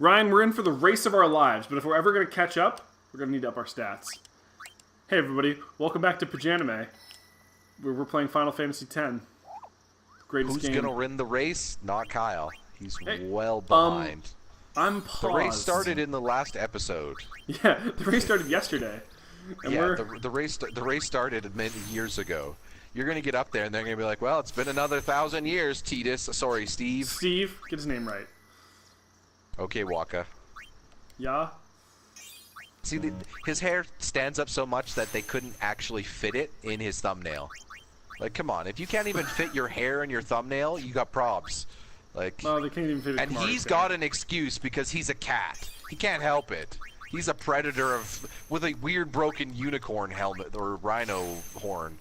Ryan, we're in for the race of our lives, but if we're ever going to catch up, we're going to need to up our stats. Hey everybody, welcome back to Paj-anime. We're playing Final Fantasy X. Greatest game. Who's going to win the race? Not Kyle. He's well behind. I'm paused. The race started in the last episode. Yeah, the race started yesterday. And yeah, the race started many years ago. You're going to get up there and they're going to be like, well, it's been another 1,000 years, Titus. Sorry, Steve. Steve, get his name right. Okay, Waka. Yeah? See, his hair stands up so much that they couldn't actually fit it in his thumbnail. Like, come on. If you can't even fit your hair in your thumbnail, you got probs. Like, no, they can't even fit it. And he's got an excuse because he's a cat. He can't help it. He's a predator with a weird broken unicorn helmet or rhino horn.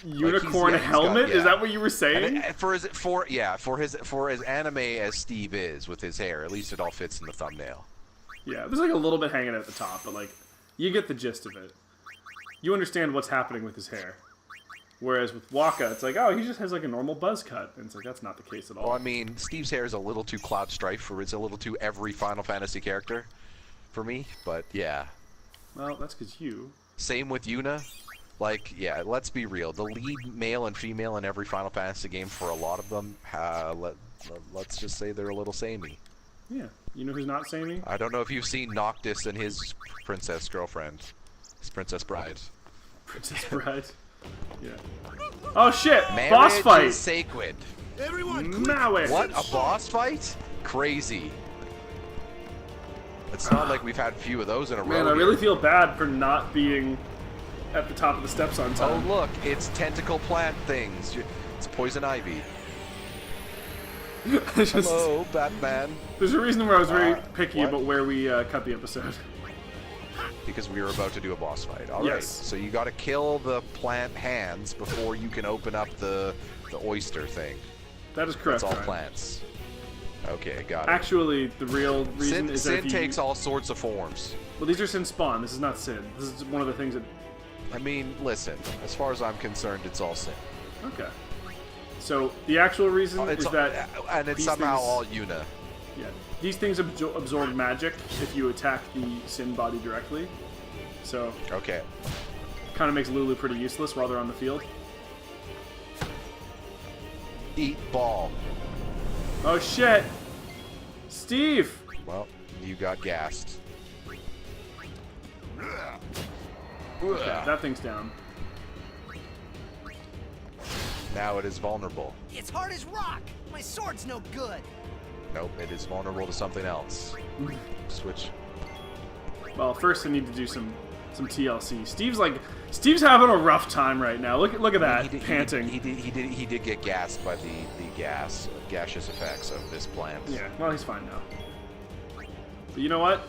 Unicorn helmet? Is that what you were saying? And for as anime as Steve is with his hair, at least it all fits in the thumbnail. Yeah, there's like a little bit hanging at the top, but like, you get the gist of it. You understand what's happening with his hair. Whereas with Waka, it's like, oh, he just has like a normal buzz cut, and it's like that's not the case at all. Well, I mean, Steve's hair is a little too Cloud Strife, or it's a little too every Final Fantasy character for me. But yeah. Well, that's because you. Same with Yuna. Like, yeah, let's be real. The lead male and female in every Final Fantasy game, for a lot of them, let's just say they're a little samey. Yeah. You know who's not samey? I don't know if you've seen Noctis and his princess girlfriend. His princess bride. Princess bride? Yeah. Oh shit! Marriage boss fight! Is sacred. Everyone, marriage! What? A boss fight? Crazy. It's not like we've had a few of those in a row. Man, I really feel bad for not being at the top of the steps on time. Oh look, it's tentacle plant things. It's poison ivy. Hello, Batman. There's a reason where I was very picky about where we cut the episode. Because we were about to do a boss fight. All right. So you got to kill the plant hands before you can open up the oyster thing. That is correct. That's all plants. Okay, got it. Actually, the real reason is that Sin takes all sorts of forms. Well, these are Sin spawn. This is not Sin. This is one of the things that... I mean, listen. As far as I'm concerned, it's all Sin. Okay. So the actual reason is that... And it's somehow all Yuna. Yeah. These things absorb magic if you attack the Sin body directly. So... Okay. Kind of makes Lulu pretty useless while they're on the field. Eat ball. Oh shit! Steve! Well, you got gassed. Okay, that thing's down. Now it is vulnerable. It's hard as rock. My sword's no good. Nope, it is vulnerable to something else. Switch. Well, first I need to do some TLC. Steve's having a rough time right now. Look at that, panting. He did get gassed by the gaseous effects of this plant. Yeah, well, he's fine now. But you know what?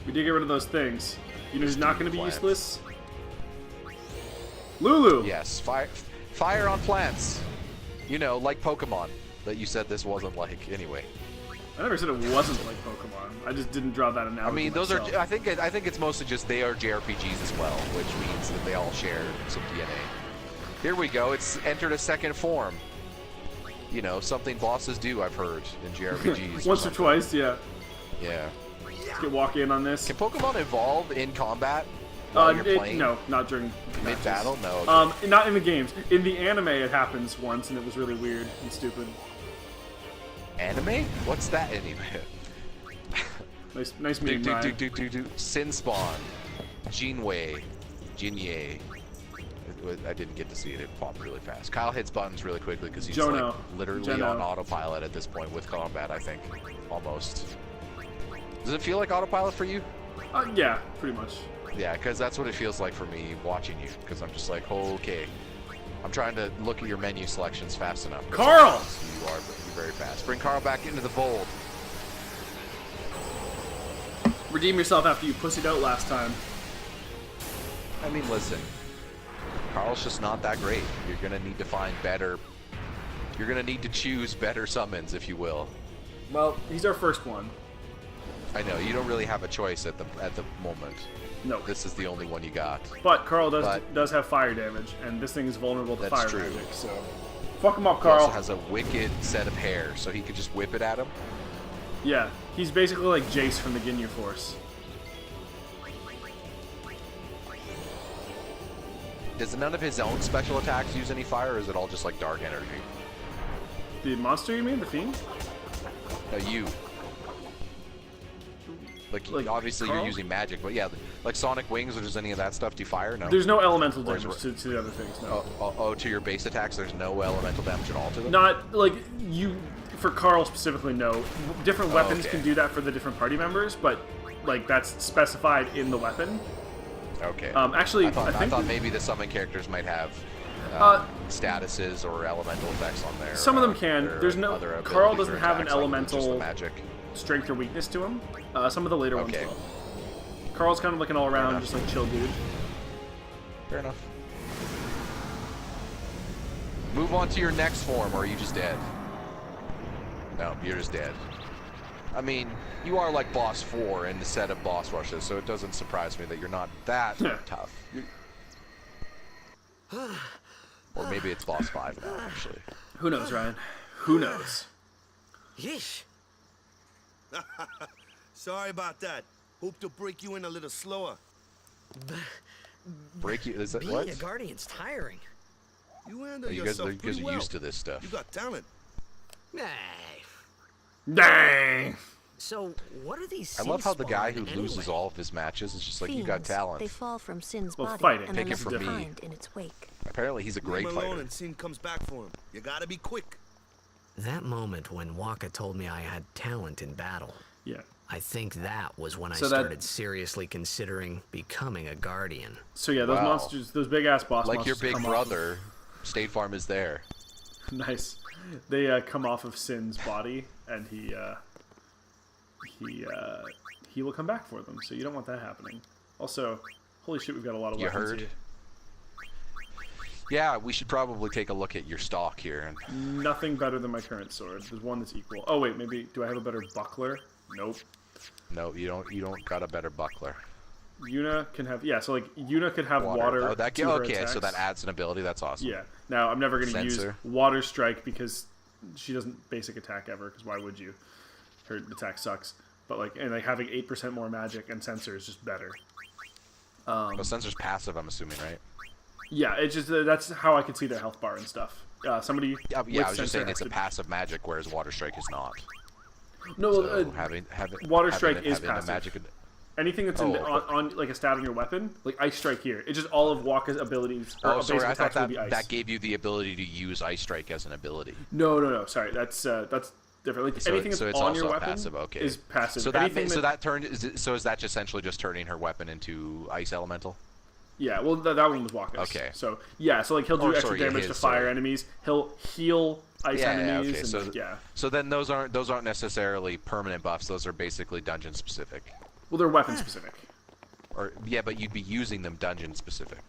We did get rid of those things. You know who's not going to be useless? Lulu! Yes, fire on plants. You know, like Pokemon, that you said this wasn't like, anyway. I never said it wasn't like Pokemon. I just didn't draw that analogy. I mean, those myself. are. I think it's mostly just they are JRPGs as well, which means that they all share some DNA. Here we go. It's entered a second form. You know, something bosses do. I've heard in JRPGs. Once or twice, yeah. Yeah. Let's get walk in on this. Can Pokemon evolve in combat? While you're playing? No, not during mid-battle. No. Okay. Not in the games. In the anime, it happens once, and it was really weird and stupid. Anime? What's that anime? Nice meeting Ryan. Sin Spawn, Jinwei, Jinye. I didn't get to see it. It popped really fast. Kyle hits buttons really quickly because he's like literally on autopilot at this point with combat. I think almost. Does it feel like autopilot for you? Yeah, pretty much. Yeah, because that's what it feels like for me watching you. Because I'm just like, oh, okay. I'm trying to look at your menu selections fast enough. Carl! You are, but you're very fast. Bring Carl back into the fold. Redeem yourself after you pussied out last time. I mean, listen. Carl's just not that great. You're going to need to find better... You're going to need to choose better summons, if you will. Well, he's our first one. I know you don't really have a choice at the moment. No. This is the only one you got. But Carl does have fire damage, and this thing is vulnerable to fire true. magic. So fuck him up, He Carl. also has a wicked set of hair, so he could just whip it at him. Yeah, he's basically like Jace from the Ginyu Force. Does none of his own special attacks use any fire, or is it all just like dark energy? The monster, you mean? The fiend? No, you. Like obviously Carl? you're using magic, but yeah, like Sonic Wings or does any of that stuff do fire? No. There's no elemental Or is damage it- to the other things. No. Oh, to your base attacks, there's no elemental damage at all to them? Not like you. For Carl specifically, no. Different weapons okay. can do that for the different party members, but like that's specified in the weapon. Okay. Actually, I thought think maybe the summon characters might have statuses or elemental effects on there. some of them can. There's no. Carl doesn't have an just the elemental magic. strength or weakness to him. Some of the later ones Okay. will. Carl's kind of like an all-around, enough. just like chill dude. Fair enough. Move on to your next form, or are you just dead? No, you're just dead. I mean, you are like boss 4 in the set of boss rushes, so it doesn't surprise me that you're not that tough. Or maybe it's boss 5 now, actually. Who knows, Ryan? Who knows? Yeesh. Sorry about that. Hope to break you in a little slower. Break you? Is that Being what? a guardian's tiring. You handle You guys yourself are pretty well. used to this stuff. You got talent. Hey. Dang! So, what are these I love how the guy who sin spawn loses anyway? all of his matches is just like, you got Fiends, talent. They fall from Sin's Well, body fighting. and Take are it left from me. behind in its wake. Apparently, he's a great Leave him alone fighter. and Sin comes back for him. You gotta be quick. That moment when Waka told me I had talent in battle, Yeah. I think that was when I So that- started seriously considering becoming a guardian. So yeah, those Wow. monsters, those big ass boss Like your monsters big come off brother, State Farm is there. of- nice. They come off of Sin's body, and he will come back for them. So you don't want that happening. Also, holy shit, we've got a lot of You weapons heard? here. Yeah, we should probably take a look at your stock here. Nothing better than my current sword. There's one that's equal. Oh wait, maybe do I have a better buckler? Nope. No, you don't. You don't got a better buckler. Yuna can have so like Yuna could have water. Oh, that to her okay. So attacks. that adds an ability. That's awesome. Yeah. Now I'm never going to use Sensor. water strike because she doesn't basic attack ever. Because why would you? Her attack sucks. But like having 8% more magic and sensor is just better. Well, sensor's passive, I'm assuming, right? Yeah, it's just that's how I could see their health bar and stuff. Somebody. Yeah, with I was just sensor saying has it's a to- passive magic, whereas water strike is not. No, So water strike is having a passive. magic. Anything that's on like a stat on your weapon, like ice strike here, it's just all of Waka's abilities. Or Oh, sorry, basic I thought attacks would be ice. that gave you the ability to use ice strike as an ability. No. Sorry, that's different. Like, anything that's so it's on your also weapon passive. Okay. is passive. So that Anything is that essentially just turning her weapon into ice elemental? Yeah, well, that one was Waka's. Okay. So, yeah, so, like, he'll do extra damage to his, fire sorry. enemies. He'll heal ice enemies. Okay. And, So, yeah. so then those aren't necessarily permanent buffs. Those are basically dungeon specific. Well, they're weapon specific. Or yeah, but you'd be using them dungeon specific.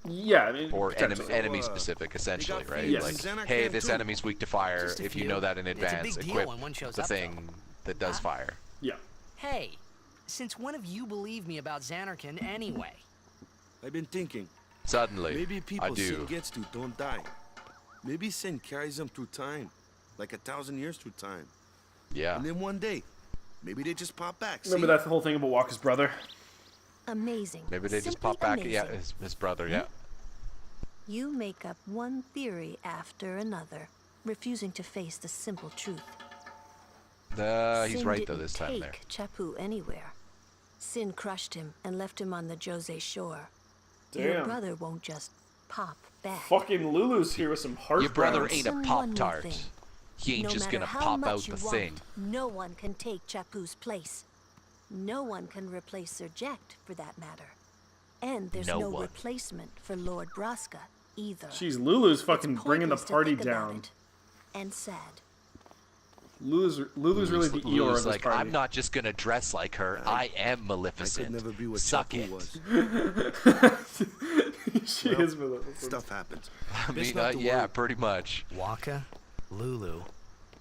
Yeah, I mean, Or potentially. enemy specific, essentially, right? Yes. Like, Xenar hey, can this too. enemy's weak to fire. Just a If you few. know that in It's a advance, big deal equip when one shows the up, thing that does fire. Yeah. Hey, since when have you believed me about Xanarkin anyway? I've been thinking. Suddenly, Maybe I people do. Sin gets to don't die. Maybe Sin carries them through time. Like 1,000 years through time. Yeah. And then one day, maybe they just pop back. Remember see? that's the whole thing about Waka's brother? Amazing. Maybe they just Simply pop back. amazing. Yeah, his brother. Yeah. You make up one theory after another, refusing to face the simple truth. He's Sin right though didn't this time take there. Chapu anywhere. Sin crushed him and left him on the Jose shore. Your Damn. brother won't just pop back. Fucking Lulu's here with some heart. Your brother browns. ain't a Listen, Pop one more Tart. thing. He ain't No just matter gonna how pop much out you the want, thing. no one can take Chapu's place. No one can replace Sir Jekt, for that matter. And there's No no one. replacement for Lord Braska either. Jeez, Lulu's fucking It's bringing the pointless to party think about down. it. And sad. Lulu's really the Eeyore of Lulu's this like, party. I'm not just gonna dress like her. I am I Maleficent. could never be what Suck Chapu it. was. She Well, is Maleficent. Stuff happens. I Best mean, not to yeah, worry. pretty much. Waka, Lulu,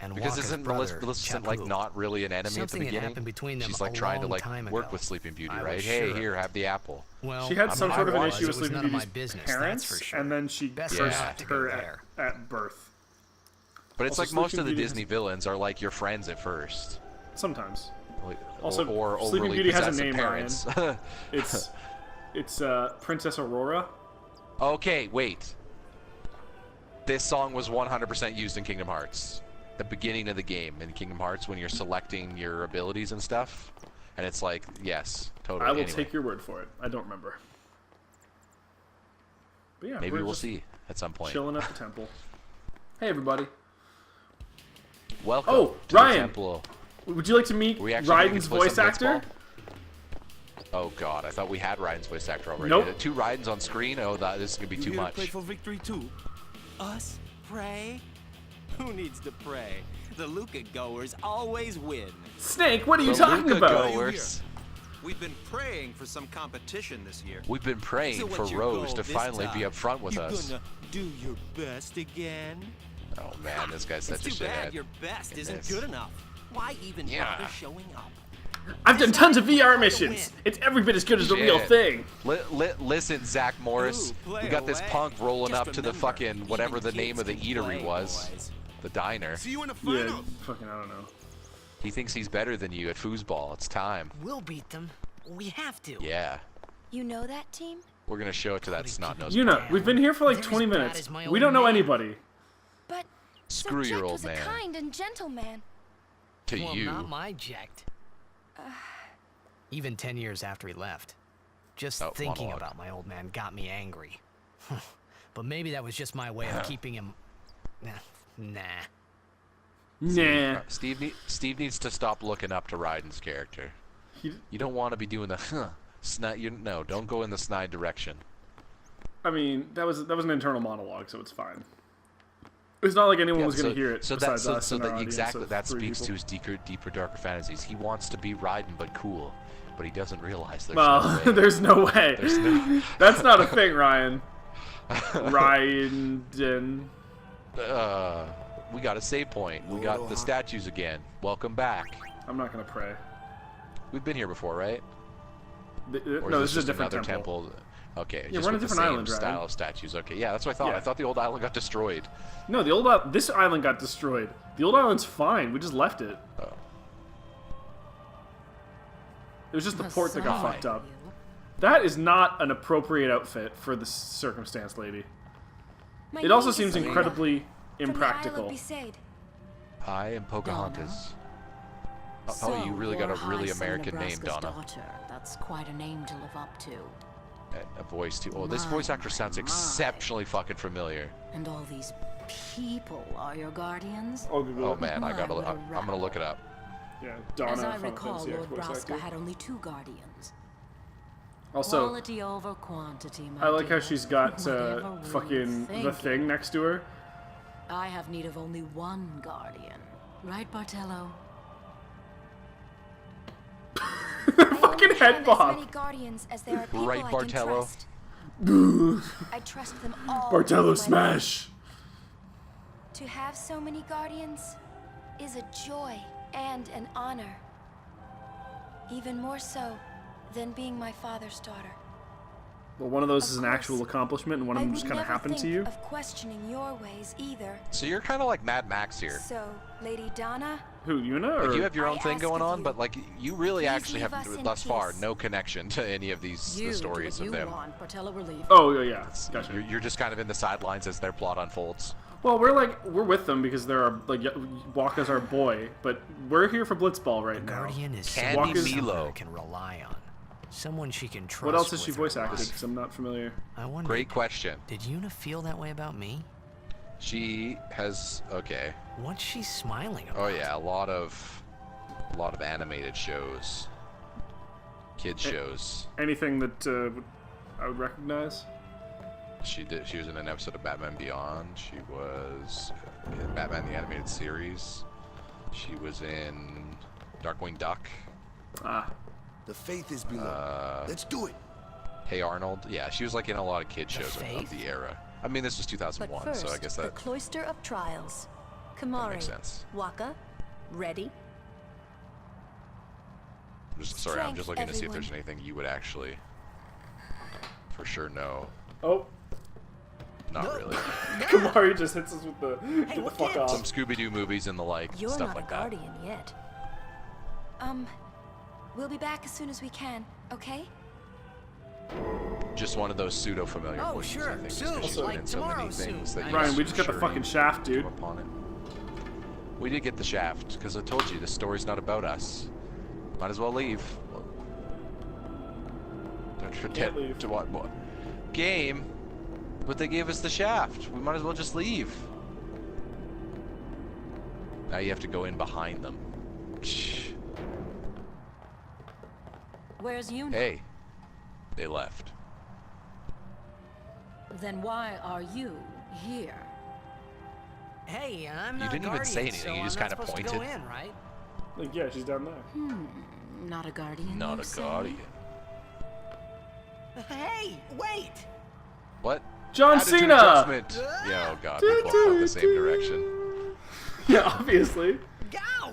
and Because Walker's isn't brother, Maleficent like Chapu. not really an enemy Something at the had beginning? happened between them She's like a trying to long like time work ago. with Sleeping Beauty, I right? was Hey, sure here, of it. have the apple. Well, She had some sort of an issue it with was Sleeping none of my Beauty's business, that's parents, for sure. and then she Best cursed not to go her there. at birth. But it's Also, like most Sleeping of the Beauty Disney villains are like your friends at first. Sometimes. Like, Also, or Sleeping overly Beauty has a possessive name, parents. Ryan. It's Princess Aurora. Okay, wait. This song was 100% used in Kingdom Hearts. The beginning of the game in Kingdom Hearts when you're selecting your abilities and stuff. And it's like, yes, totally. I will Anyway, take your word for it. I don't remember. But yeah, maybe we're we'll just see at some point. chilling at the temple. Hey, everybody. Welcome Oh, to Ryan! the temple. Would you like to meet Are we actually gonna Raiden's play voice some actor? Blitzball? Oh god, I thought we had Raiden's voice actor already. Nope. 2 Raidens on screen? Oh, this is gonna be You too here to much. play for victory too? Us? Pray? Who needs to pray? The Luca goers always win. Snake, what are you The talking Luca about? goers. We've been praying for some competition this year. We've been praying So for what's your Rose goal to this finally be time? up front with You us. gonna do your best again? Oh man, this guy's such It's a too bad shithead. your best isn't Goodness. good enough. Why even Yeah. bother showing up? I've done tons of VR Try to missions. win. It's every bit as good as the real Shit. thing. Listen, Zach Morris, Ooh, play we got this away. punk rolling Just up to the remember, fucking whatever even the name of the kids can eatery play, was, boys. the diner. See you in the Yeah, finals. fucking I don't know. He thinks he's better than you at foosball. It's time. We'll beat them. We have to. Yeah, You know that team? we're gonna show it to that snot-nosed. You know, we've been here for like They're as 20 bad minutes. as my We old don't know man. anybody. But Screw your Jack old was man. a kind and gentle man. To Well, you. not my Ject. Even 10 years after he left. Just Oh, thinking monologue. about my old man got me angry. But maybe that was just my way of keeping him... Nah. Nah. Steve needs to stop looking up to Raiden's character. He, You don't want to be doing the snide. No, don't go in the snide direction. I mean, that was an internal monologue, so it's fine. It's not like anyone was going to hear it besides us and our audience exactly of that 3 speaks to people. his deeper, darker fantasies. He wants to be Raiden, but cool, but he doesn't realize there's Well, no way. there's no way. There's no- That's not a thing, Ryan. Raiden. We got a save point. We got the statues again. Welcome back. I'm not going to pray. We've been here before, right? Or No, is this is a just different another temple. Okay, Yeah, just we're on a with the different same island, right? style of statues. Okay, yeah, that's what I thought. Yeah. I thought the old island got destroyed. No, this island got destroyed. The old island's fine. We just left it. Oh. It was just the port that got Why? fucked up. That is not an appropriate outfit for the circumstance, lady. My It also name is seems Luna, incredibly from the impractical. Isle of Besaid. I am Pocahontas. Oh, you really got a really American name, Donna. Daughter. That's quite a name to live up to. And a voice too. Oh, this voice actor sounds exceptionally fucking familiar. And all these people are your guardians? Oh, Google Oh it. man, I would I'm gonna look it up. Yeah, Donna. As I Final recall, Fantasy Lord voice actor. Braska had only 2 guardians. Also, Quality over quantity, my I like how dear. she's got Whatever were you fucking the thinking? thing next to her. I have need of only 1 guardian. Right, Bartello? Fucking head As bob. many guardians as there are people Right, I Bartello? Can trust. I trust them all. with Bartello my smash. life. To have so many guardians is a joy and an honor. Even more so than being my father's daughter. Well, one of those Of is an course, actual accomplishment, and one of I them would just kind of never happened to think you. of questioning your ways either. So you're kind of like Mad Max here. So, Lady Donna, Who, Yuna? Or? Like you have your I own thing ask going of on, you, but like you really please actually leave have us in thus far peace. no connection to any of these You the stories do of what you them. want, Bartello relief. Oh, yeah, gotcha. You're just kind of in the sidelines as their plot unfolds. Well, we're with them because they're our, like, Waka's our boy, but we're here for Blitzball right now. Guardian is Candy someone Milo. I can rely on. Someone she can trust. What else has she with her voice acted? life. Because I'm not familiar. I wonder. Great question. Did Yuna feel that way about me? She has okay. What's she smiling about? Oh yeah, a lot of animated shows, kids shows. Anything that I would recognize? She was in an episode of Batman Beyond. She was in Batman the Animated Series. She was in Darkwing Duck. Ah, The faith is below. Let's do it. Hey Arnold. Yeah, she was like in a lot of kid The shows of Faith? the era. I mean, this was but 2001, first, so I guess the that. Cloister of Trials. Kamari, makes sense. Waka, ready? Sorry, I'm just looking to see if everyone. there's anything you would actually for sure know. Oh, Not really. Kamari just hits us with the get the look fuck it. off. Some Scooby-Doo movies and the like, You're stuff not like a that. guardian yet. We'll be back as soon as we can, okay? Just one of those pseudo-familiar Oh, voices, sure, I think, soon, because she's like been in so many tomorrow things soon. that you Ryan, we just got the sure fucking shaft, dude. come upon it. We did get the shaft, because I told you, this story's not about us. Might as well leave. Don't forget leave. to what? Game? But they gave us the shaft. We might as well just leave. Now you have to go in behind them. Where's Yuna? Hey, they left. Then why are you here? Hey, I'm You not didn't a even guardian, say anything, so you just I'm not kinda supposed to go pointed. in, right? Like, yeah, she's down there. Not a guardian. Not you a say? guardian. Hey, wait! What? John Attitude Cena! adjustment. Yeah, oh god, we both went the same direction. Yeah, obviously. Go!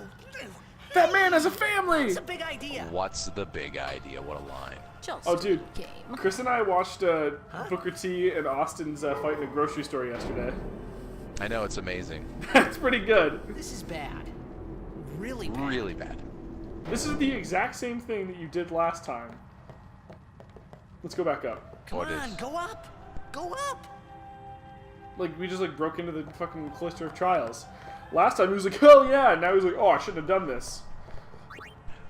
That man has a family! It's a big idea. What's the big idea? What a line. Just Oh, dude. a game. Chris and I watched Booker T and Austin's fight in a grocery store yesterday. I know, it's amazing. That's pretty good. This is bad. Really bad. Really bad. This is the exact same thing that you did last time. Let's go back up. Come What on, is? go up! Go up! Like, we just, like, broke into the fucking cloister of trials. Last time he was like, hell yeah! And now he's like, oh, I shouldn't have done this.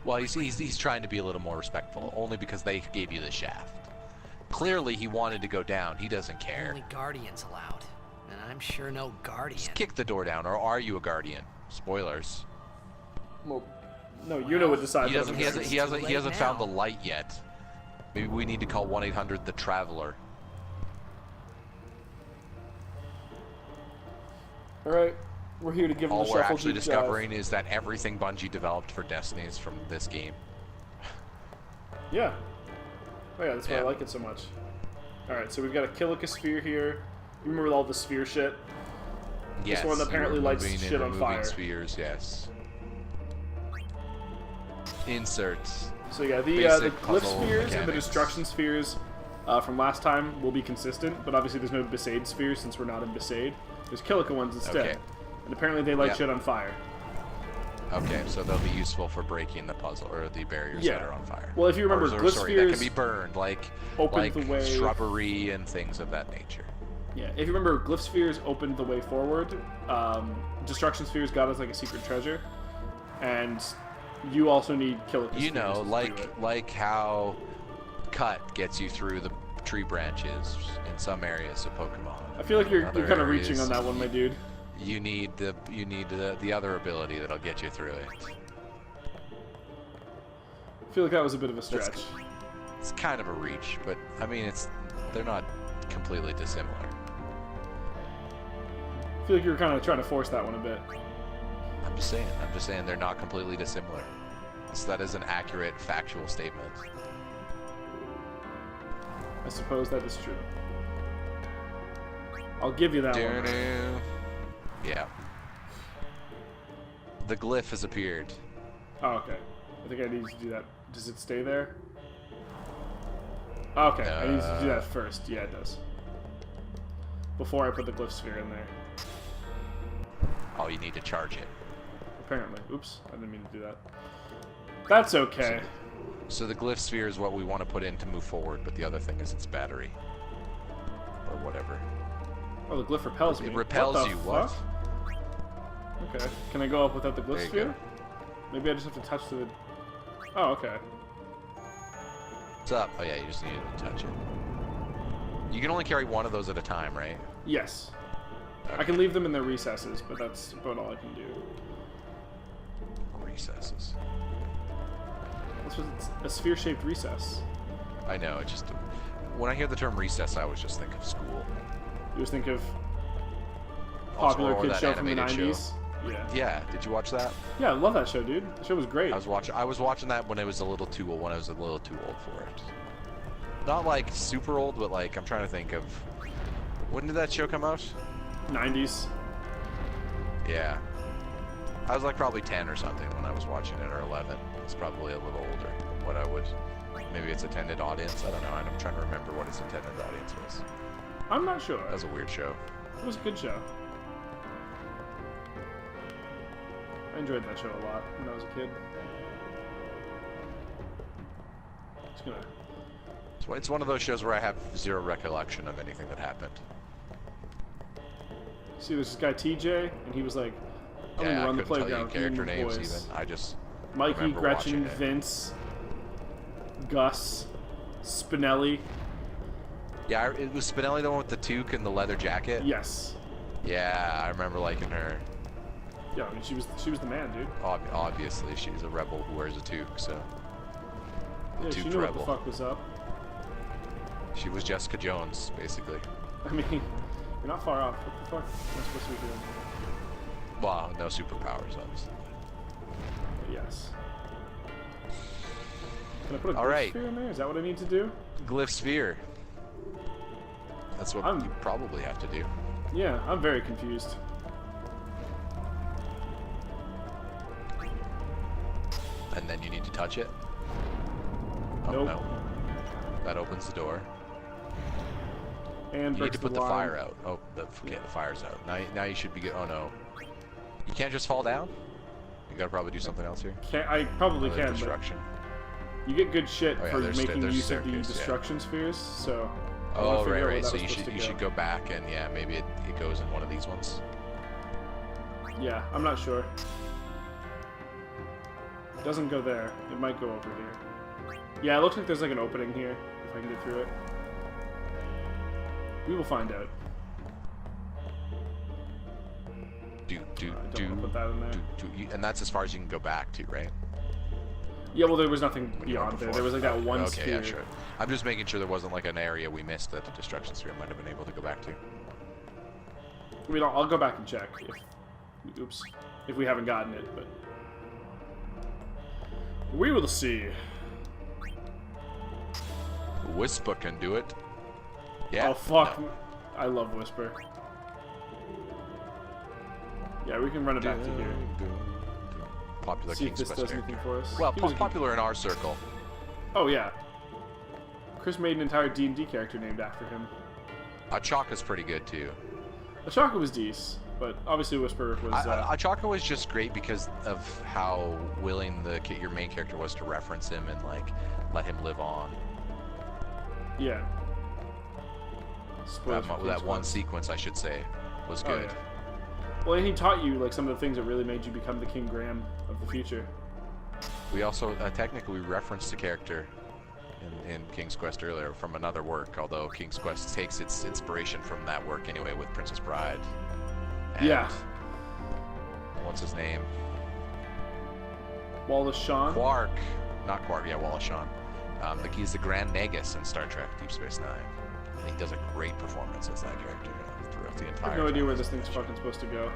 Well, he's trying to be a little more respectful, only because they gave you the shaft. Clearly, he wanted to go down. He doesn't care. Only guardians allowed. And I'm sure no guardian. Just kick the door down, or are you a guardian? Spoilers. Well, no, Yuna would decide. He doesn't. He hasn't. He It's hasn't. too He hasn't late found now. the light yet. Maybe we need to call 1-800 the Traveler. Alright, we're here to give him All the we're shuffle actually deep discovering is that everything Bungie developed for Destiny is from this game. dive. Yeah. Oh yeah, that's why I Yeah. like it so much. Alright, so we've got a Killica sphere here. You remember all the sphere shit? Yes. one you apparently were lights moving and shit on removing fire. Spheres. Yes. Inserts. So yeah, the Basic glyph puzzle spheres and the mechanics. destruction spheres from last time will be consistent, but obviously there's no Besaid spheres since we're not in Besaid. There's Killica ones instead. Okay. And apparently they light Yep. shit on fire. Okay, so they'll be useful for breaking the puzzle or the barriers Yeah. that are on fire. Well, if you remember, or, glyph sorry, that can spheres be burned, like opened the way- shrubbery and things of that nature. Yeah, if you remember, glyph spheres opened the way forward. Destruction spheres got us like a secret treasure, and you also need Killica You spheres know, to do like it. how cut gets you through the tree branches in some areas of Pokemon. I feel like you're Other kind of reaching areas, on that one, my dude. You need the other ability that'll get you through it. I feel like that was a bit of a stretch. It's kind of a reach, but I mean they're not completely dissimilar. I feel like you were kind of trying to force that one a bit. I'm just saying they're not completely dissimilar. So that is an accurate factual statement. I suppose that is true. I'll give you that one. Yeah. The glyph has appeared. Oh, okay. I think I need to do that. Does it stay there? Okay, I need to do that first. Yeah, it does. Before I put the glyph sphere in there. Oh, you need to charge it. Apparently. Oops, I didn't mean to do that. That's okay. So the glyph sphere is what we want to put in to move forward, but the other thing is its battery. Or whatever. Oh, the glyph repels me. It repels What the you, what? fuck? Okay. Can I go up without the There glyph you sphere? go. Maybe I just have to touch the... Oh, okay. What's up? Oh yeah, you just needed to touch it. You can only carry one of those at a time, right? Yes. I Okay. can leave them in their recesses, but that's about all I can do. Recesses. This was a sphere-shaped recess. I know, it just... When I hear the term recess, I always just think of school. You just think of Also, popular or kids that show from the animated 90s. Yeah. Yeah, did you watch that? Yeah, I love that show, dude. The show was great. I was watching that when I was a little too old, for it. Not like super old, but like I'm trying to think of when did that show come out? 90s. Yeah. I was like probably 10 or something when I was watching it, or 11. It's probably a little older than what I would. Maybe its intended audience. I don't know. I'm trying to remember what its intended audience was. I'm not sure. That was a weird show. It was a good show. I enjoyed that show a lot when I was a kid. Just gonna... It's one of those shows where I have zero recollection of anything that happened. See, there's this guy TJ, and he was like, I'm gonna run the playground with character you names boys. even. I just Mikey, Gretchen, Vince, Gus, Spinelli. Yeah, it was Spinelli the one with the toque and the leather jacket? Yes. Yeah, I remember liking her. Yeah, I mean, she was the man, dude. Obviously, she's a rebel who wears a toque, so... Yeah, she knew rebel. what the fuck was up. She was Jessica Jones, basically. I mean, you're not far off. What the fuck am I supposed to be doing? Well, no superpowers, obviously. But yes. Can I put a All glyph right. sphere in there? Is that what I need to do? Glyph sphere. That's what you probably have to do. Yeah, I'm very confused. And then you need to touch it. Oh Nope. no. That opens the door. And you need to put the line. fire out. Oh, the fire's out. Now you should be good. Oh no. You can't just fall down? You gotta probably do something else here. I probably can, destruction. but you get good shit for making there's use of the staircase, destruction spheres, so... Oh, right. So you should go back and, yeah, maybe it goes in one of these ones. Yeah, I'm not sure. It doesn't go there. It might go over here. Yeah, it looks like there's like an opening here, if I can get through it. We will find out. Put that in there. And that's as far as you can go back to, right? Yeah, well, there was nothing beyond there. There was like that one sphere. Okay, yeah, sure. I'm just making sure there wasn't like an area we missed that the destruction sphere might have been able to go back to. I mean, I'll go back and check if we haven't gotten it, but we will see. Whisper can do it. Yeah. Oh fuck! No. I love Whisper. Yeah, we can run it back to here. Popular see King's if this Quest does anything for us. Well, popular in our circle. Oh yeah. Chris made an entire D&D character named after him. Achaka's pretty good too. Achaka was decent, but obviously Whisper was... Achaka was just great because of how willing your main character was to reference him and like let him live on. Yeah. That one sequence, I should say, was good. Yeah. Well, and he taught you like some of the things that really made you become the King Graham of the future. We also technically referenced a character in King's Quest earlier from another work, although King's Quest takes its inspiration from that work anyway with Princess Bride. And yeah. What's his name? Wallace Shawn? Quark. Not Quark, yeah, Wallace Shawn. He's the Grand Nagus in Star Trek Deep Space Nine. And he does a great performance as that character throughout the entire I have no idea where this thing's fucking supposed to go.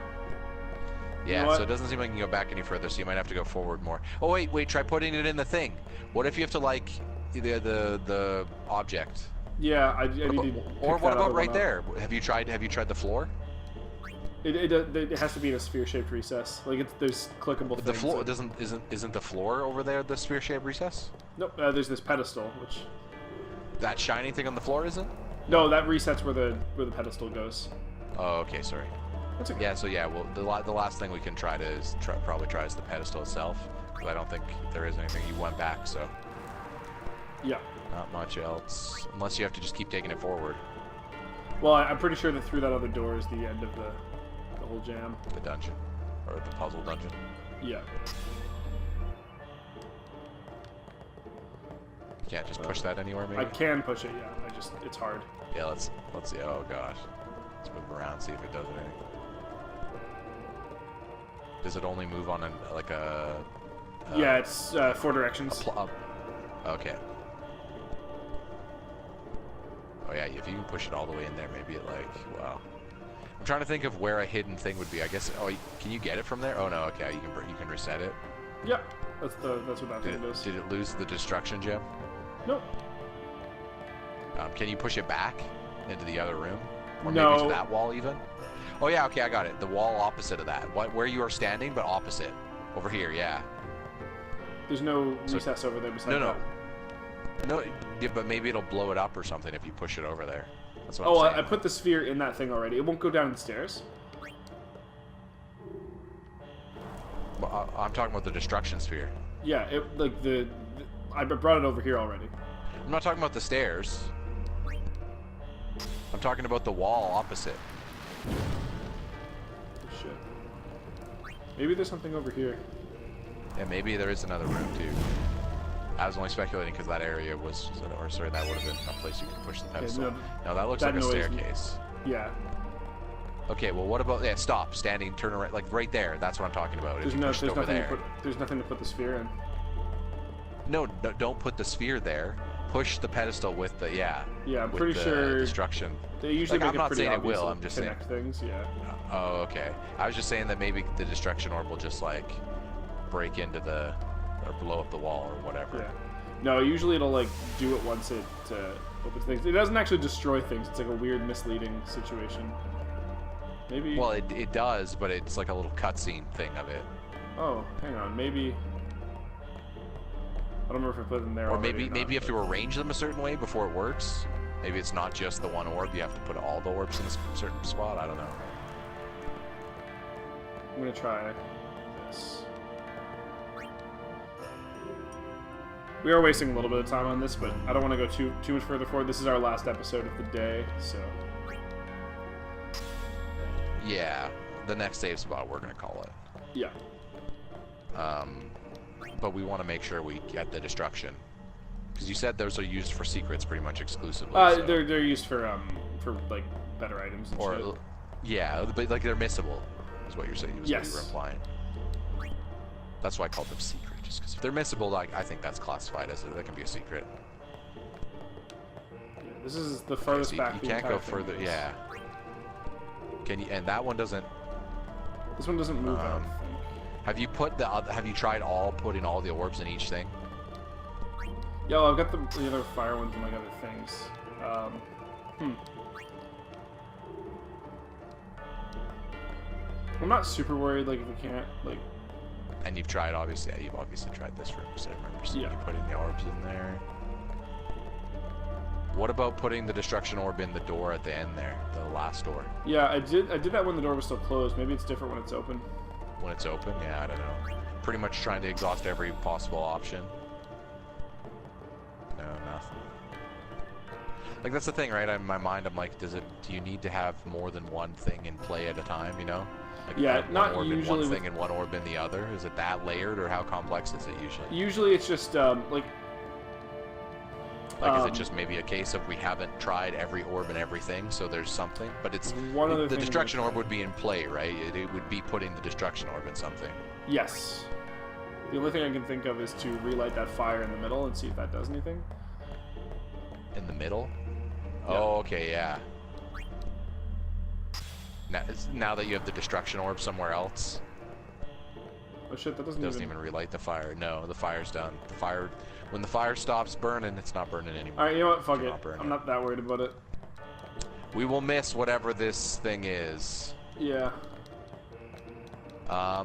Yeah, you know so it doesn't seem like you can go back any further, so you might have to go forward more. Oh, wait, try putting it in the thing. What if you have to, like, the object? Yeah, I need to Or what about right there? Have you tried the floor? It has to be in a sphere-shaped recess. Like, there's clickable things. The floor isn't the floor over there the sphere-shaped recess? Nope, there's this pedestal, which... That shiny thing on the floor isn't? No, that resets where the pedestal goes. Oh, okay, sorry. That's okay. Yeah, so yeah, well, the last thing we can try is probably try is the pedestal itself, because I don't think there is anything. You went back, so. Yeah. Not much else, unless you have to just keep taking it forward. Well, I'm pretty sure that through that other door is the end of the whole jam. The dungeon, or the puzzle dungeon. Yeah. You can't just push that anywhere, maybe. I can push it, yeah. It's hard. Yeah, let's see. Oh gosh, let's move around, see if it does anything. Does it only move on a? Yeah, it's 4 directions. Okay. Oh yeah, if you can push it all the way in there, maybe it wow. I'm trying to think of where a hidden thing would be. I guess. Oh, can you get it from there? Oh no. Okay, you can reset it. Yeah, that's what that thing does. Did it lose the destruction gem? Nope. Can you push it back into the other room? Or no. maybe to that wall even? Oh yeah, okay, I got it. The wall opposite of that. Where you are standing, but opposite. Over here, yeah. There's no recess over there beside that. No, yeah, but maybe it'll blow it up or something if you push it over there. That's what I'm saying. I put the sphere in that thing already. It won't go down the stairs. Well, I'm talking about the destruction sphere. Yeah, I brought it over here already. I'm not talking about the stairs. I'm talking about the wall opposite. Oh, shit. Maybe there's something over here. Yeah, maybe there is another room too. I was only speculating because that area was, or sorry, that would have been a place you could push the pedestal. Okay, no, that looks like a staircase. Yeah. Okay, well, what about, yeah, stop, standing, turn around, like right there. That's what I'm talking about. There's nothing to put the sphere in. No, don't put the sphere there. Push the pedestal with the, yeah. Yeah, I'm pretty sure. Destruction. They usually make I'm not saying it will. to I'm just saying. Connect things, yeah. Oh, okay. I was just saying that maybe the destruction orb will just like break into the, or blow up the wall or whatever. Yeah. No, usually it'll like do it once it opens things. It doesn't actually destroy things. It's like a weird, misleading situation. Maybe. Well, it does, but it's like a little cutscene thing of it. Oh, hang on. Maybe. I don't remember if I put them there. Or maybe if you arrange them a certain way before it works. Maybe it's not just the one orb. You have to put all the orbs in a certain spot. I don't know. I'm gonna try this. We are wasting a little bit of time on this, but I don't want to go too much further forward. This is our last episode of the day, so. Yeah, the next save spot we're gonna call it. Yeah. But we want to make sure we get the destruction, because you said those are used for secrets pretty much exclusively. So. They're used for like better items and shit. Yeah, but like they're missable, is what you're saying. Yes. What you were implying. That's why I called them secret, just because if they're missable, like I think that's classified as that can be a secret. Yeah, this is the furthest back. You can't go further. Yeah. Can you? And that one doesn't. This one doesn't move out. Have you tried putting all the orbs in each thing? Yeah, well, I've got the other fire ones and like other things. I'm not super worried. Like if we can't like. And you've tried obviously. Yeah, you've obviously tried this room. So I remember seeing you putting the orbs in there. What about putting the destruction orb in the door at the end there, the last door? Yeah, I did that when the door was still closed. Maybe it's different when it's open. When it's open? Yeah, I don't know. Pretty much trying to exhaust every possible option. No, nothing. Like that's the thing, right? In my mind, I'm like, do you need to have more than one thing in play at a time? You know? Like yeah, not one orb usually. In one thing and one orb in the other. Is it that layered, or how complex is it usually? Usually, it's just like. Like, is it just maybe a case of we haven't tried every orb and everything, so there's something? But it's the destruction orb would be in play, right? It would be putting the destruction orb in something. Yes. The only thing I can think of is to relight that fire in the middle and see if that does anything. In the middle? Yeah. Oh, okay, yeah. Now that you have the destruction orb somewhere else. Oh shit, that doesn't even relight the fire. No, the fire's done. The fire, when the fire stops burning, it's not burning anymore. Alright, you know what? Fuck it. I'm not that worried about it. We will miss whatever this thing is. Yeah. Yeah.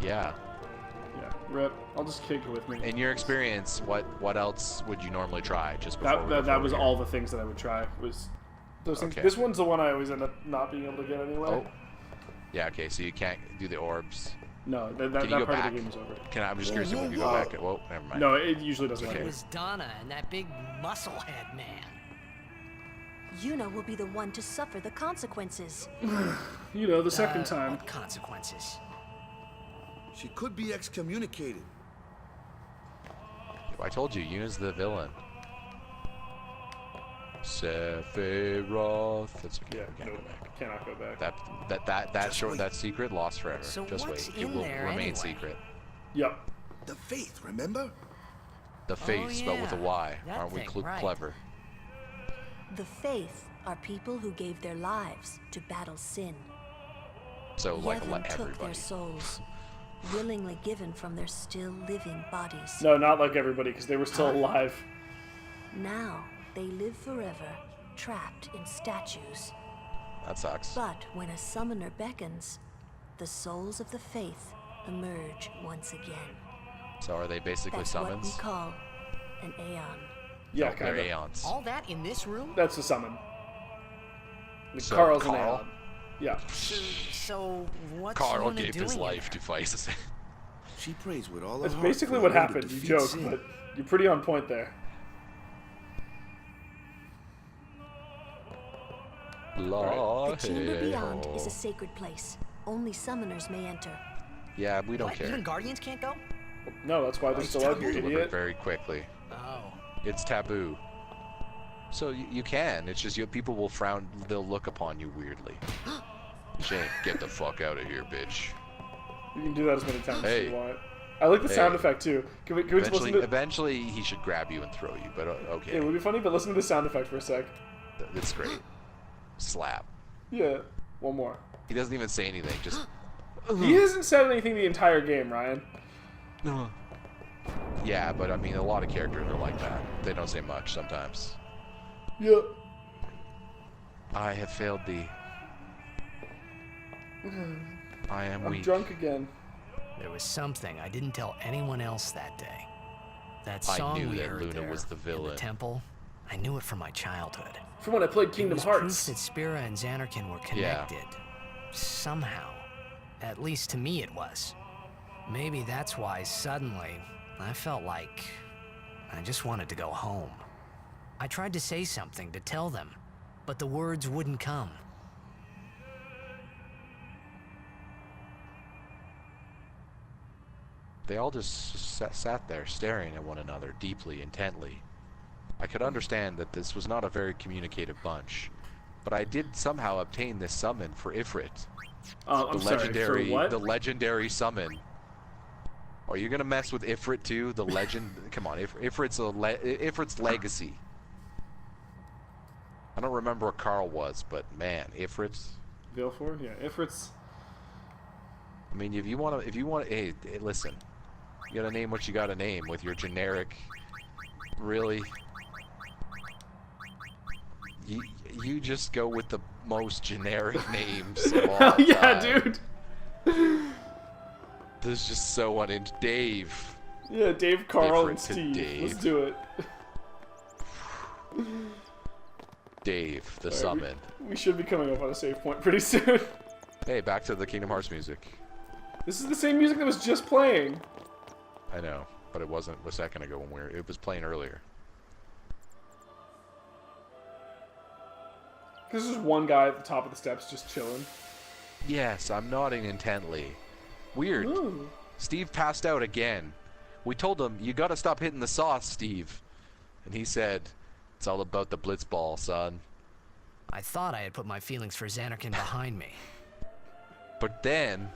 Yeah. Rip. I'll just kick it with me. In your experience, what else would you normally try just before that was all the things that I would try. Was those things. Okay. This one's the one I always end up not being able to get anyway. Oh. Yeah. Okay. So you can't do the orbs. No, that part of the game is over. I'm just curious if you go back. Whoa, never mind. No, it usually doesn't. It was Donna and that big musclehead man. Yuna will be the one to suffer the consequences. You know, the second time. What consequences? She could be excommunicated. I told you, Yuna's the villain. Sephiroth. That's okay. Yeah, no, cannot go back. That secret lost forever. So just what's wait. It will remain secret. Yep. The faith, remember? The faith, but with a Y. Aren't we right. clever? The faith are people who gave their lives to battle sin. So like Yevon took everybody. their souls, willingly given from their still living bodies. No, not like everybody, because they were still alive. Now they live forever, trapped in statues. That sucks. But when a summoner beckons, the souls of the faith emerge once again. So are they basically That's summons? what we call an aeon. Yeah, They're kind of. aeons. All that in this room? That's a summon. So Carl's Carl? an aeon. Yeah. So what's Carl Luna gave his doing life in to fight. She prays with all That's her heart basically for what a way to happened. You defeat joke, sin. but you're pretty on point there. The Chamber Beyond is a sacred place. Only summoners may enter. Yeah, we don't What? care. Even Guardians can't go? No, that's why they're still out here, Deliver idiot. very quickly. Oh. It's taboo. So you can. It's just people will frown. They'll look upon you weirdly. Shane, get the fuck out of here, bitch. You can do that as many times as Hey. you want. I like the sound Hey. effect too. Can we listen to? Eventually, he should grab you and throw you. But okay, It would be funny, but listen to the sound effect for a sec. it's great. Slap. Yeah, one more. He doesn't even say anything. Just He hasn't said anything the entire game, Ryan. yeah, but I mean, a lot of characters are like that. They don't say much sometimes. Yeah. I have failed thee. I am I'm weak. drunk again. There was something I didn't tell anyone else that day. That I song knew we that heard Luna there was the in villain. the temple, I knew it from my childhood. From when I played It Kingdom was Hearts. proof that Spira and Xanarkin were connected. Somehow. At least to me it was. Maybe that's why suddenly I felt like I just wanted to go home. I tried to say something to tell them, but the words wouldn't come. They all just sat there staring at one another deeply, intently. I could understand that this was not a very communicative bunch, but I did somehow obtain this summon for Ifrit. I'm sorry, for what? The legendary summon. Are you gonna mess with Ifrit too? The legend? Come on, Ifrit's legacy. I don't remember what Carl was, but man, Ifrit's. Vilfor? Yeah, Ifrit's. I mean, if you want to, hey, listen. You gotta name what you gotta name with your generic. Really. You just go with the most generic names of all Yeah, time. dude. This is just so uninteresting. Dave. Yeah, Dave, Carl, and Ifrit to Steve. Dave. Let's do it. Dave, the Alright, summon. We should be coming up on a save point pretty soon. Hey, back to the Kingdom Hearts music. This is the same music that was just playing. I know, but it wasn't a second ago when it was playing earlier. This is one guy at the top of the steps just chilling. Yes, I'm nodding intently. Weird. Ooh. Steve passed out again. We told him, you gotta stop hitting the sauce, Steve. And he said, it's all about the Blitzball, son. I thought I had put my feelings for Xanarkin behind me. But then...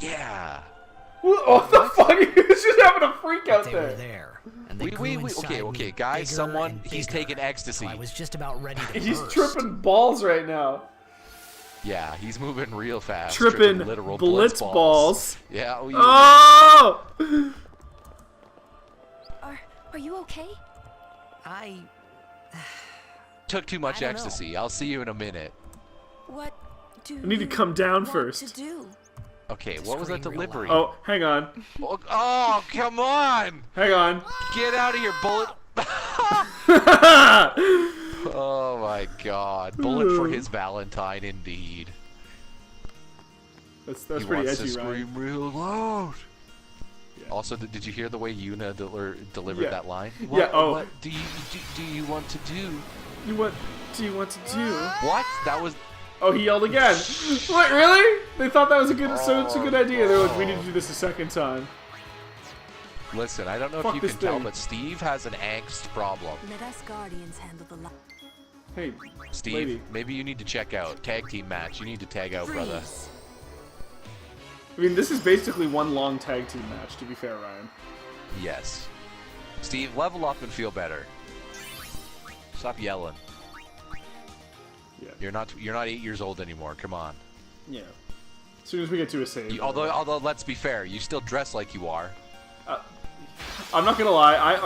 Yeah. What the fuck? He was just having a freak out They there. were there, and they grew inside Okay, me guys, bigger someone, and he's bigger, taking ecstasy. so I was just about ready to He's burst. tripping balls right now. Yeah, he's moving real fast. Tripping literal Blitzballs. Yeah, oh, Oh! Are you okay? I Took too much I don't ecstasy. I'll see you in a minute. What do I need to you come down want first. to do? Okay, what was that Scream real delivery? Oh, hang on. Oh, come on! Hang on. Get out of here, Bullet! Oh my god. Bullet for his Valentine, indeed. That's He pretty wants to edgy, Ryan. scream real loud. Yeah. Also, did you hear the way Yuna delivered Yeah. that line? Yeah, What, oh. What do you want to do? What do you want to do? What? That was... Oh, he yelled again. What, really? They thought that was a good, such a good idea. They're like, we need to do this a second time. Listen, I don't know Fuck if you this can tell, thing. but Steve has an angst problem. Let us Guardians handle the Hey, Steve, lady. maybe you need to check out. Tag team match. You need to tag out, brother. freeze. I mean, this is basically one long tag team match, to be fair, Ryan. Yes. Steve, level up and feel better. Stop yelling. Yeah. You're not 8 years old anymore. Come on. Yeah. As soon as we get to a save. Although let's be fair, you still dress like you are. I'm not gonna lie, I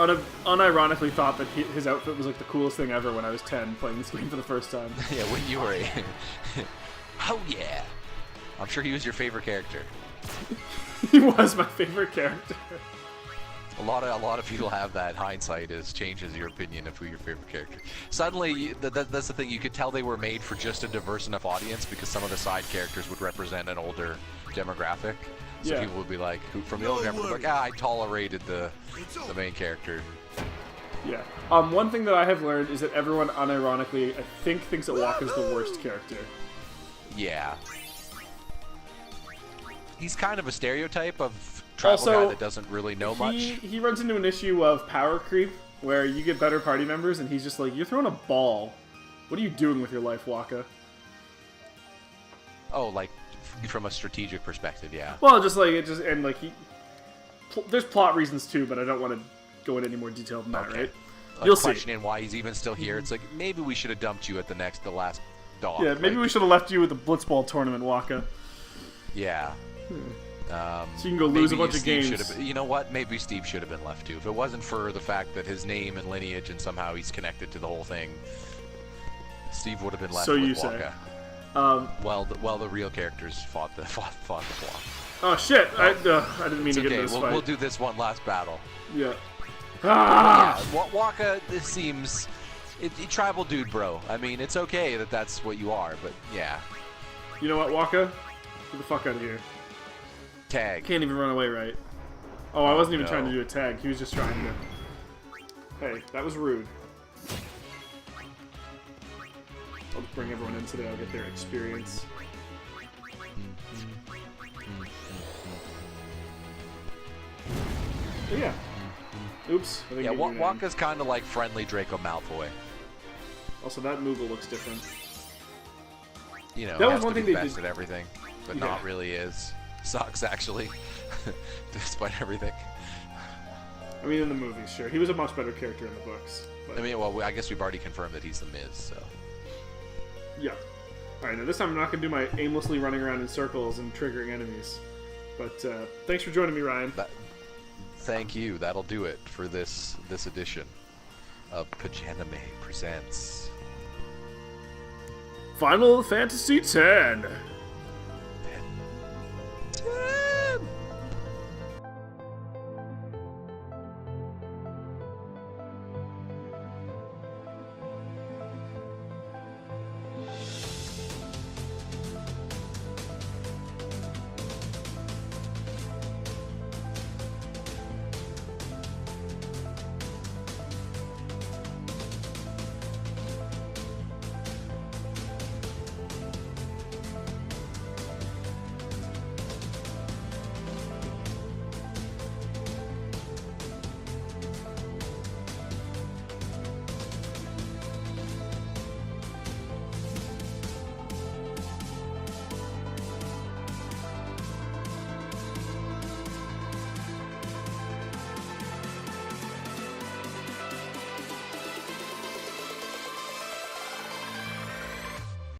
unironically thought that his outfit was like the coolest thing ever when I was 10 playing this game for the first time. Yeah, when you were oh yeah. I'm sure he was your favorite character. He was my favorite character. A lot of people have that. Hindsight changes your opinion of who your favorite character. Suddenly, that's the thing. You could tell they were made for just a diverse enough audience because some of the side characters would represent an older demographic. So people would be like, from the older demographic, like, I tolerated the main character. Yeah. One thing that I have learned is that everyone unironically, I think, thinks that Wakka's the worst character. Yeah. He's kind of a stereotype of tribal guy that doesn't really know much. He runs into an issue of power creep where you get better party members and he's just like, you're throwing a ball. What are you doing with your life, Wakka? Oh, like from a strategic perspective, yeah. Well, just like there's plot reasons too, but I don't want to go into any more detail than that, right? Like You'll see. Questioning why he's even still here. It's like maybe we should have dumped you at the last dog. Yeah, maybe we should have left you with the Blitzball tournament, Wakka. Yeah. So you can go lose a bunch of games. You know what? Maybe Steve should have been left too. If it wasn't for the fact that his name and lineage and somehow he's connected to the whole thing, Steve would have been left with Wakka. Well, the real characters fought the plot. Oh shit! I didn't mean to get into this fight. We'll do this one last battle. Yeah. Yeah, Wakka, this seems... tribal dude, bro. I mean, it's okay that that's what you are, but yeah. You know what, Wakka? Get the fuck out of here. Tag. Can't even run away, right? Oh, I wasn't even trying to do a tag. He was just trying to... Hey, that was rude. I'll just bring everyone in today. I'll get their experience. Oh, yeah. Oops. I think Wakka's kind of like friendly Draco Malfoy. Also, that Moogle looks different. You know, that was has one to thing be they best did. at everything, but not really is. Sucks, actually, despite everything. I mean, in the movies, sure. He was a much better character in the books. But... I mean, well, I guess we've already confirmed that he's the Miz, so... Yeah. Alright, now this time I'm not going to do my aimlessly running around in circles and triggering enemies. But, thanks for joining me, Ryan. Thank you. That'll do it for this edition of Paj-anime Presents Final Fantasy X.